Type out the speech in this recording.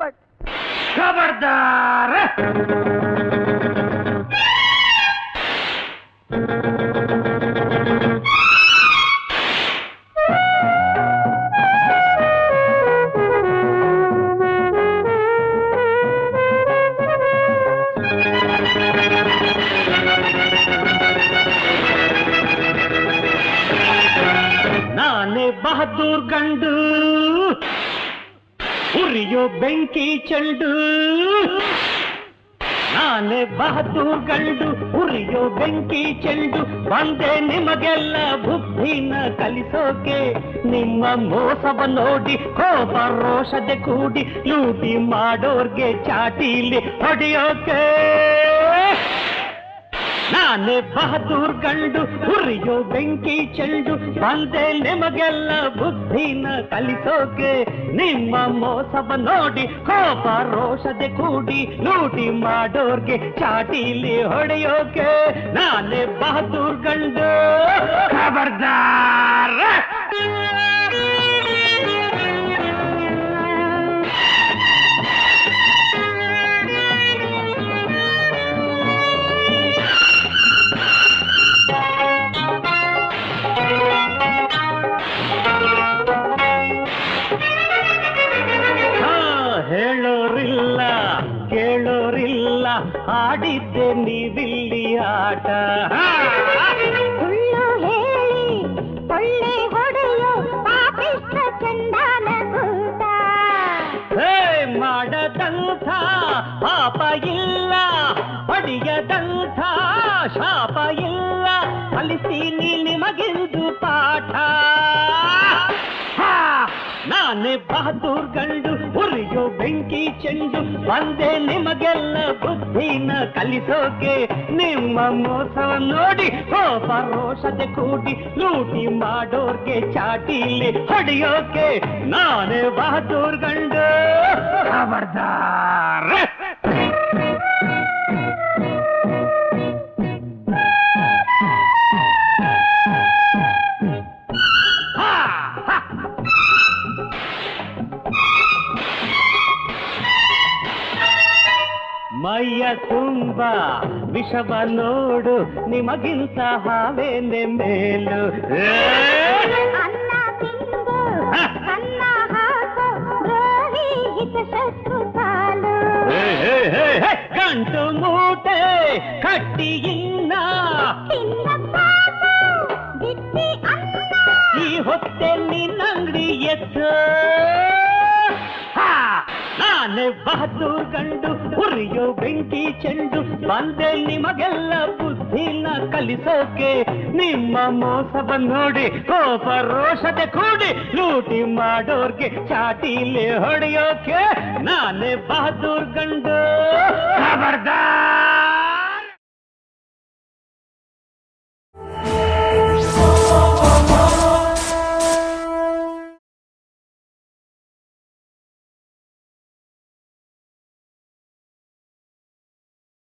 ಪಟ್. ಖಬರ್ದಾರ! ನಾನೇ ಬಹದ್ದೂರ್ ಗಂಡು, ಉರಿಯೋ ಬೆಂಕಿ ಚೆಂಡು. ನಾನೇ ಬಹದ್ದೂರ್ ಗಂಡು, ಉರಿಯೋ ಬೆಂಕಿ ಚೆಂಡು. ಬಂದೆ ನಿಮಗೆಲ್ಲ ಬುದ್ಧಿನ ಕಲಿಸೋಕೆ, ನಿಮ್ಮ ಮೋಸವ ನೋಡಿ ಕೋಪ ರೋಷದೆ ಕೂಡಿ ಲೂಟಿ ಮಾಡೋರ್ಗೆ ಚಾಟೀಲಿ ಹೊಡೆಯೋಕೆ. ನಾನೇ ಬಹದ್ದೂರ್ ಗಂಡು, ಉರಿಯೋ ಬೆಂಕಿ ಚೆಂಡು. ಬಂದೆ ನಿಮಗೆಲ್ಲ ಬುದ್ಧಿನ ಕಲಿಸೋಕೆ, ನಿಮ್ಮ ಮೋಸವ ನೋಡಿ ಕೋಪ ರೋಷದೆ ಕೂಡಿ ಲೂಟಿ ಮಾಡೋರ್ಗೆ ಚಾಟೀಲಿ ಹೊಡೆಯೋಕೆ. ನಾನೇ ಬಹದ್ದೂರ್ ಗಂಡು. ಖಬರ್ದಾರ! ಹೇಳೋರಿಲ್ಲ ಕೇಳೋರಿಲ್ಲ, ಆಡಿದ್ದೆ ನೀವಿಲ್ಲಿ ಆಟ. ಸುಳ್ಳು ಹೇಳಿ ಕೊಳ್ಳೆ ಹೊಡೆಯೋ ಪಾಪಿಷ್ಟ ಚಂದಾನ ಕೂಟ. ಮಾಡದಂಥ ಪಾಪ ಇಲ್ಲ, ಹೊಡೆಯದಂಥ ಶಾಪ ಇಲ್ಲ. ಕಲಿಸ್ತೀನಿ ನಿಮಗಿಂದು ಪಾಠ. ನಾನೇ ಬಹದ್ದೂರ್ ಗಂಡು, ಉರಿಯೋ ಬೆಂಕಿ ಚೆಂಡು. ಬಂದೆ ನಿಮಗೆಲ್ಲ ಬುದ್ಧಿನ ಕಲಿಸೋಕೆ, ನಿಮ್ಮ ಮೋಸವ ನೋಡಿ ಕೋಪ ರೋಷತೆ ಕೂಡಿ ಲೂಟಿ ಮಾಡೋರ್ಗೆ ಚಾಟೀಲಿ ಹೊಡೆಯೋಕೆ. ನಾನೇ ಬಹದ್ದೂರ್ ಗಂಡು. ಖಬರ್ದಾರ! ಮೈಯ ತುಂಬ ವಿಷವ ನೋಡು, ನಿಮಗಿಂತ ಹಾವೇನೆ ಮೇಲು. ಅನ್ನ ತಿಂದು ಅನ್ನ ಹಾಕೋ ದ್ರೋಹಿ ಹಿತಶತ್ರು ಸಾಲು. ಗಂಟು ಮೂಟೆ ಕಟ್ಟಿ ಇನ್ನ ಬಿಟ್ಟಿ ಅನ್ನ ಈ ಹೊತ್ತೆ ನಿನ್ನಂಗಡಿ ಎತ್ತು. ನಾನೇ ಬಹದ್ದೂರ್ ಗಂಡು, ಉರಿಯೋ ಬೆಂಕಿ ಚೆಂಡು. ಬಂದೆ ನಿಮಗೆಲ್ಲ ಬುದ್ಧಿನ ಕಲಿಸೋಕೆ, ನಿಮ್ಮ ಮೋಸವ ನೋಡಿ ಕೋಪ ರೋಷತೆ ಕೂಡಿ ಲೂಟಿ ಮಾಡೋರ್ಗೆ ಚಾಟೀಲಿ ಹೊಡೆಯೋಕೆ. ನಾನೇ ಬಹದ್ದೂರ್ ಗಂಡು. ಖಬರ್ದಾರ್!